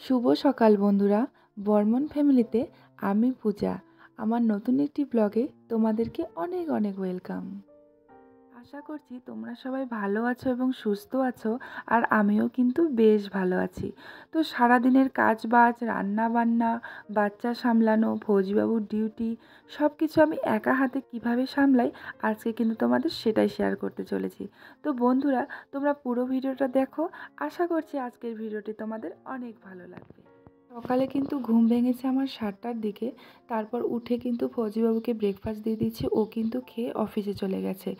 শুভ সকাল বন্ধুরা। বর্মন ফ্যামিলিতে আমি পূজা। আমার নতুন একটি ব্লগে তোমাদেরকে অনেক অনেক ওয়েলকাম। আশা করছি তোমরা সবাই ভালো আছো এবং সুস্থ আছো, আর আমিও কিন্তু বেশ ভালো আছি। তো সারাদিনের কাজ বাজ, রান্না বান্না, বাচ্চা সামলানো, ফৌজিবাবুর ডিউটি, সব কিছু আমি একা হাতে কিভাবে সামলাই আজকে কিন্তু তোমাদের সেটাই শেয়ার করতে চলেছি। তো বন্ধুরা, তোমরা পুরো ভিডিওটা দেখো। আশা করছি আজকের ভিডিওটি তোমাদের অনেক ভালো লাগবে। সকালে কিন্তু ঘুম ভেঙেছে আমার 7টার দিকে। তারপর উঠে কিন্তু ফৌজিবাবুকে ব্রেকফাস্ট দিয়ে দিচ্ছি, ও কিন্তু খেয়ে অফিসে চলে গেছে।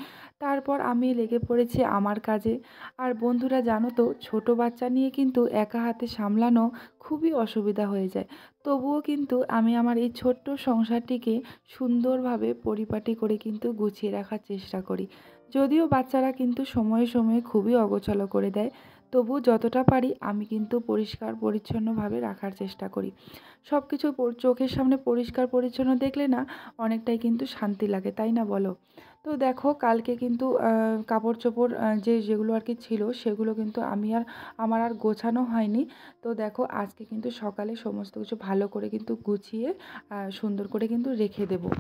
তারপর আমি লেগে পড়েছি আমার কাজে। আর বন্ধুরা জানো তো, ছোট বাচ্চা নিয়ে কিন্তু একা হাতে সামলানো খুবই অসুবিধা হয়ে যায়। তবুও কিন্তু আমি আমার এই ছোট্ট সংসারটিকে সুন্দরভাবে পরিপাটি করে কিন্তু গুছিয়ে রাখার চেষ্টা করি। যদিও বাচ্চারা কিন্তু সময়ে সময়ে খুবই অগোছালো করে দেয়, তবু যতটা পারি আমি কিন্তু পরিষ্কার পরিচ্ছন্নভাবে রাখার চেষ্টা করি। সব কিছু চোখের সামনে পরিষ্কার পরিচ্ছন্ন দেখলে না অনেকটাই কিন্তু শান্তি লাগে, তাই না বলো? তো দেখো, কালকে কিন্তু কাপড় চোপড় যেগুলো আর কি ছিল সেগুলো কিন্তু আমার আর গোছানো হয়নি। তো দেখো, আজকে কিন্তু সকালে সমস্ত কিছু ভালো করে কিন্তু গুছিয়ে সুন্দর করে কিন্তু রেখে দেবো।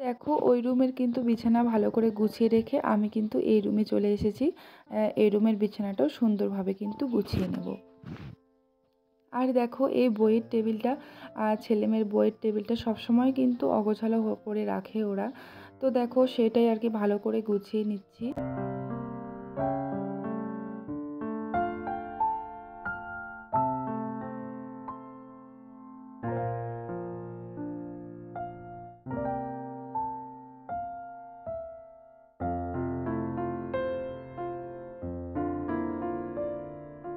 দেখো, ওই রুমের কিন্তু বিছানা ভালো করে গুছিয়ে রেখে আমি কিন্তু এই রুমে চলে এসেছি। এই রুমের বিছানাটাও সুন্দরভাবে কিন্তু গুছিয়ে নেব। আর দেখো, এই বইয়ের টেবিলটা, ছেলেমেয়ের বইয়ের টেবিলটা সবসময় কিন্তু অগোছালো করে রাখে ওরা। তো দেখো, সেটাই আর কি ভালো করে গুছিয়ে নিচ্ছি।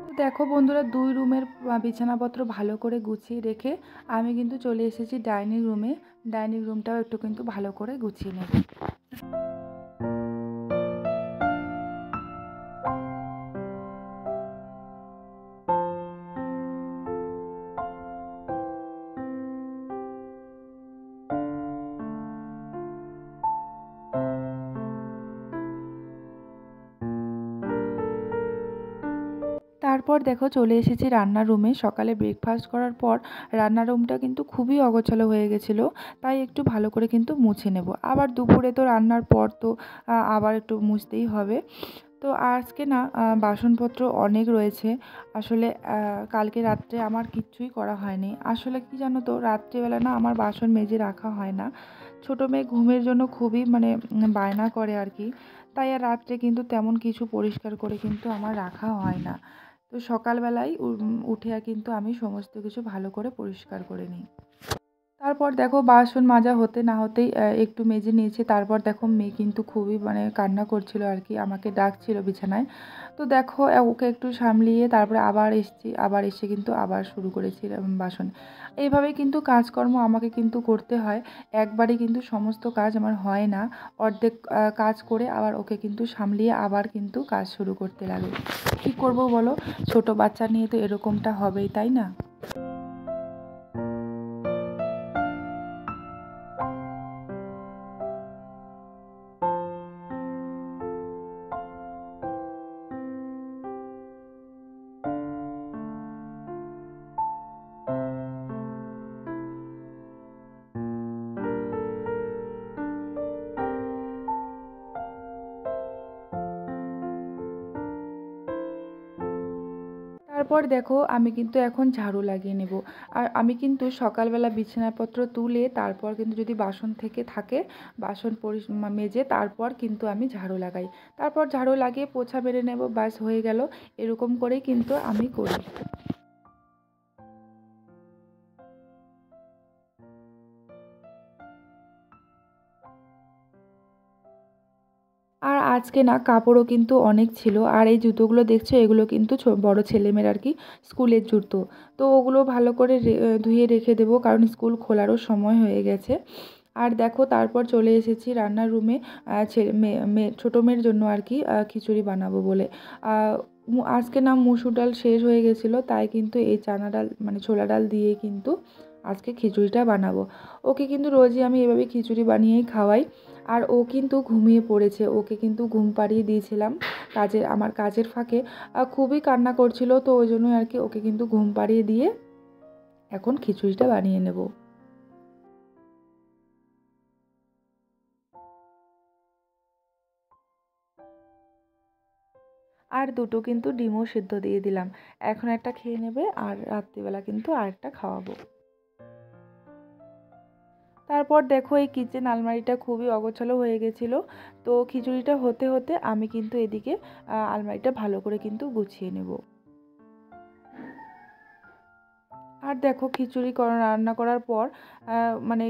তো দেখো বন্ধুরা, দুই রুমের বিছানাপত্র ভালো করে গুছিয়ে রেখে আমি কিন্তু চলে এসেছি ডাইনিং রুমে। ডাইনিং রুমটাও একটু কিন্তু ভালো করে গুছিয়ে নেব। তারপর দেখো, চলে এসেছি রান্নার রুমে। সকালে ব্রেকফাস্ট করার পর রান্নার রুমটা কিন্তু খুবই অগোছালো হয়ে গেছিলো, তাই একটু ভালো করে কিন্তু মুছে নেব। আবার দুপুরে তো রান্নার পর তো আবার একটু মুছতেই হবে। তো আজকে না বাসনপত্র অনেক রয়েছে। আসলে কালকে রাত্রে আমার কিচ্ছুই করা হয়নি। আসলে কি জানো তো, রাত্রিবেলা না আমার বাসন মেজে রাখা হয় না। ছোটো মেয়ে ঘুমের জন্য খুবই মানে বায়না করে আর কি। তাই আর রাত্রে কিন্তু তেমন কিছু পরিষ্কার করে কিন্তু আমার রাখা হয় না। তো সকালবেলায় উঠে কিন্তু আমি সমস্ত কিছু ভালো করে পরিষ্কার করে নিই। তারপর দেখো, বাসন মাজা হতে না হতেই একটু মেজে নিয়েছি। তারপর দেখো, মেয়ে কিন্তু খুবই মানে কান্না করছিল আর কি, আমাকে ডাকছিল বিছানায়। তো দেখো, ওকে একটু সামলিয়ে তারপরে আবার এসেছি। আবার এসে কিন্তু আবার শুরু করেছি বাসন। এইভাবেই কিন্তু কাজকর্ম আমাকে কিন্তু করতে হয়। একবারে কিন্তু সমস্ত কাজ আমার হয় না। অর্ধেক কাজ করে আবার ওকে কিন্তু সামলিয়ে আবার কিন্তু কাজ শুরু করতে লাগে। কী করব বলো, ছোট বাচ্চা নিয়ে তো এরকমটা হবেই, তাই না? তারপর দেখো আমি কিন্তু এখন ঝাড়ু লাগিয়ে নেব। আর আমি কিন্তু সকালবেলা বিছানাপত্র তুলে তারপর কিন্তু যদি বাসন থেকে থাকে বাসন মেজে তারপর কিন্তু আমি ঝাড়ু লাগাই। তারপর ঝাড়ু লাগিয়ে পোছা মেরে নেব, ব্যাস হয়ে গেল। এরকম করেই কিন্তু আমি করি। আর আজকে না কাপড়ও কিন্তু অনেক ছিল। আর এই জুতোগুলো দেখছো এগুলো কিন্তু বড় ছেলেমেয়ের আর কি স্কুলের জুতো। তো ওগুলো ভালো করে ধুয়ে রেখে দেবো, কারণ স্কুল খোলারও সময় হয়ে গেছে। আর দেখো তারপর চলে এসেছি রান্নার রুমে ছেলে মেয়ে ছোটো মেয়ের জন্য আর কি খিচুড়ি বানাবো বলে। আজকে না মুসুর ডাল শেষ হয়ে গেছিলো, তাই কিন্তু এই চানা ডাল মানে ছোলা ডাল দিয়ে কিন্তু আজকে খিচুড়িটা বানাবো। ওকে কিন্তু রোজই আমি এভাবে খিচুড়ি বানিয়েই খাওয়াই। আর ও কিন্তু ঘুমিয়ে পড়েছে, ওকে কিন্তু ঘুম পাড়িয়ে দিয়েছিলাম আমার কাজের ফাঁকে। খুবই কান্না করছিল, তো ওই জন্যই আর কি ওকে কিন্তু ঘুম পাড়িয়ে দিয়ে এখন খিচুড়িটা বানিয়ে নেব। আর দুটো কিন্তু ডিমও সিদ্ধ দিয়ে দিলাম। এখন একটা খেয়ে নেবে আর রাত্রিবেলা কিন্তু আরেকটা খাওয়াবো। তারপর দেখো এই কিচেন আলমারিটা খুবই অগোছালো হয়ে গেছিলো। তো খিচুড়িটা হতে হতে আমি কিন্তু এদিকে আলমারিটা ভালো করে কিন্তু গুছিয়ে নেব। আর দেখো খিচুড়ি রান্না করার পর মানে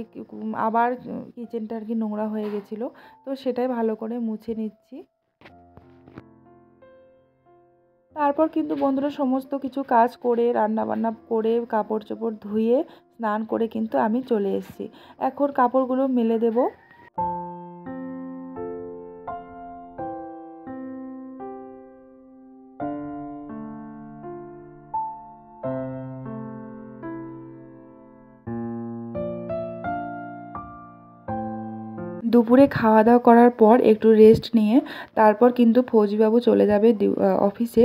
আবার কিচেনটা আর কি নোংরা হয়ে গেছিলো, তো সেটাই ভালো করে মুছে নিচ্ছি। তারপর কিন্তু বন্ধুরা সমস্ত কিছু কাজ করে রান্না বান্না করে কাপড় চোপড় ধুয়ে স্নান করে কিন্তু আমি চলে এসেছি। এখন কাপড়গুলো মেলে দেব। দুপুরে খাওয়া দাওয়া করার পর একটু রেস্ট নিয়ে তারপর কিন্তু ফৌজিবাবু চলে যাবে অফিসে।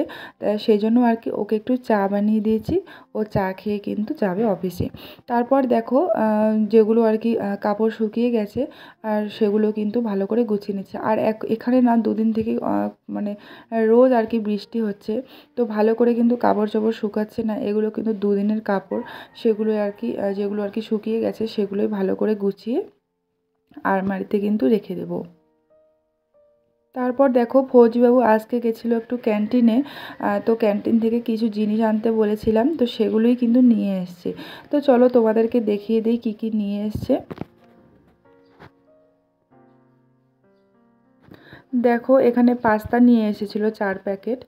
সেই জন্য আর কি ওকে একটু চা বানিয়ে দিয়েছি, ও চা খেয়ে কিন্তু যাবে অফিসে। তারপর দেখো যেগুলো আর কি কাপড় শুকিয়ে গেছে আর সেগুলো কিন্তু ভালো করে গুছিয়ে নিচ্ছে। আর এখানে না দুদিন থেকে মানে রোজ আর কি বৃষ্টি হচ্ছে, তো ভালো করে কিন্তু কাপড় চোপড় শুকাচ্ছে না। এগুলো কিন্তু দুদিনের কাপড়, সেগুলো আর কি যেগুলো আর কি শুকিয়ে গেছে সেগুলোই ভালো করে গুছিয়ে আলমারিতে কিন্তু রেখে দেবো। তারপর দেখো ফৌজিবাবু আজকে গেছিলো একটু ক্যান্টিনে, তো ক্যান্টিন থেকে কিছু জিনিস আনতে বলেছিলাম, তো সেগুলোই কিন্তু নিয়ে এসছে। তো চলো তোমাদেরকে দেখিয়ে দিই কী কী নিয়ে এসছে। দেখো এখানে পাস্তা নিয়ে এসেছিলো 4 প্যাকেট।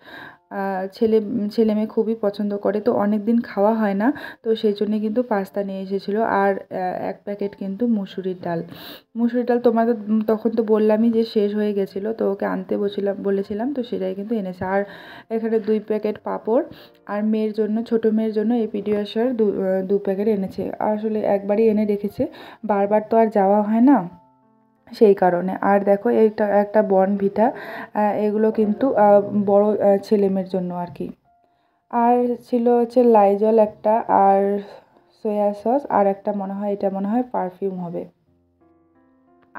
ছেলে মেয়ে খুবই পছন্দ করে, তো অনেক দিন খাওয়া হয় না, তো সেই জন্যে কিন্তু পাস্তা নিয়ে এসেছিলো। আর 1 প্যাকেট কিন্তু মুসুরির ডাল তোমাকে তখন তো বললামই যে শেষ হয়ে গেছিলো, তো ওকে আনতে বলেছিলাম, তো সেটাই কিন্তু এনেছে। আর এখানে 2 প্যাকেট পাঁপড়। আর মেয়ের জন্য ছোটো মেয়ের জন্য এই পিডিয়াশিয়োর 2 প্যাকেট এনেছে। আসলে একবারই এনে রেখেছে, বারবার তো আর যাওয়া হয় না, সেই কারণে। আর দেখো এইটা একটা বর্নভিটা, এগুলো কিন্তু বড় ছেলেমেয়ের জন্য আর কি। আর ছিল হচ্ছে লাইজল একটা, আর সয়া সস, আর একটা এটা মনে হয় পারফিউম হবে।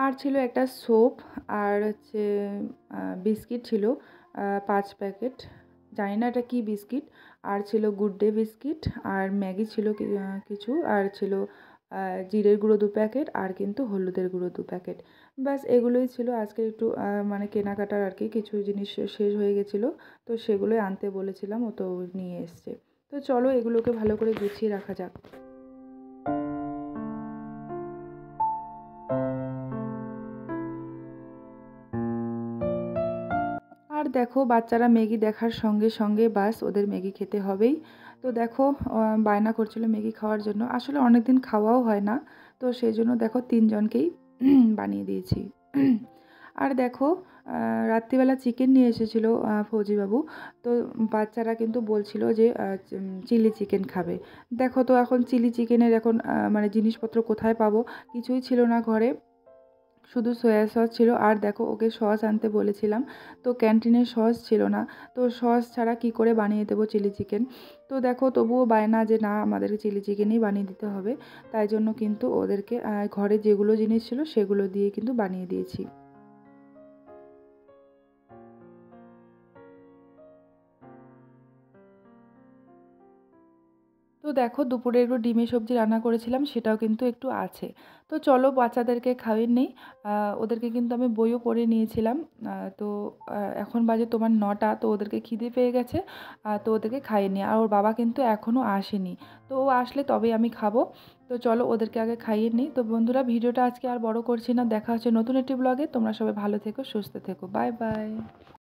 আর ছিল একটা সোপ, আর হচ্ছে বিস্কিট ছিল 5 প্যাকেট, জানি না এটা কী বিস্কিট। আর ছিল গুড ডে বিস্কিট, আর ম্যাগি ছিল কিছু, আর ছিল জিরের গুঁড়ো 2 প্যাকেট, আর কিন্তু হলুদের গুঁড়ো 2 প্যাকেট। ব্যাস এগুলোই ছিল আজকে একটু মানে কেনাকাটার আর কি। কিছু জিনিস শেষ হয়ে গেছিলো, তো সেগুলোই আনতে বলেছিলাম, ও তো নিয়ে এসছে। তো চলো এগুলোকে ভালো করে গুছিয়ে রাখা যাক। আর দেখো বাচ্চারা ম্যাগি দেখার সঙ্গে সঙ্গে বাস ওদের ম্যাগি খেতে হবেই। তো দেখো বায়না করছিল ম্যাগি খাওয়ার জন্য, আসলে অনেক দিন খাওয়াও হয় না, তো সেই জন্য দেখো 3 জনকেই বানিয়ে দিয়েছি। আর দেখো রাত্রিবেলা চিকেন নিয়ে এসেছিলো ফৌজিবাবু, তো বাচ্চারা কিন্তু বলছিল যে চিলি চিকেন খাবে। দেখো তো এখন চিলি চিকেনের এখন মানে জিনিসপত্র কোথায় পাবো, কিছুই ছিল না ঘরে, শুধু সয়া সস ছিল। আর দেখো ওকে সস আনতে বলেছিলাম, তো ক্যান্টিনে সস ছিল না, তো সস ছাড়া কি করে বানিয়ে দেবো চিলি চিকেন। তো দেখো তবুও বায়না যে না আমাদেরকে চিলি চিকেনই বানিয়ে দিতে হবে, তাই জন্য কিন্তু ওদেরকে ঘরে যেগুলো জিনিস ছিল সেগুলো দিয়ে কিন্তু বানিয়ে দিয়েছি। তো দেখো দুপুরে একটু ডিমের সবজি রান্না করেছিলাম, সেটাও কিন্তু একটু আছে। তো চলো বাচ্চাদেরকে খাইয়ে নেই। ওদেরকে কিন্তু আমি বইও পড়িয়ে নিয়েছিলাম। তো এখন বাজে তোমার ৯টা, তো ওদেরকে খিদে পেয়ে গেছে। তো ওদেরকে খাইয়ে নিই। আর ওর বাবা কিন্তু এখনও আসেনি। তো ও আসলে তবেই আমি খাবো। তো চলো ওদেরকে আগে খাইয়ে নিই। তো বন্ধুরা, ভিডিওটা আজকে আর বড় করছি না। দেখা হচ্ছে নতুন একটি ব্লগে। তোমরা সবাই ভালো থেকো, সুস্থ থেকো। Bye bye.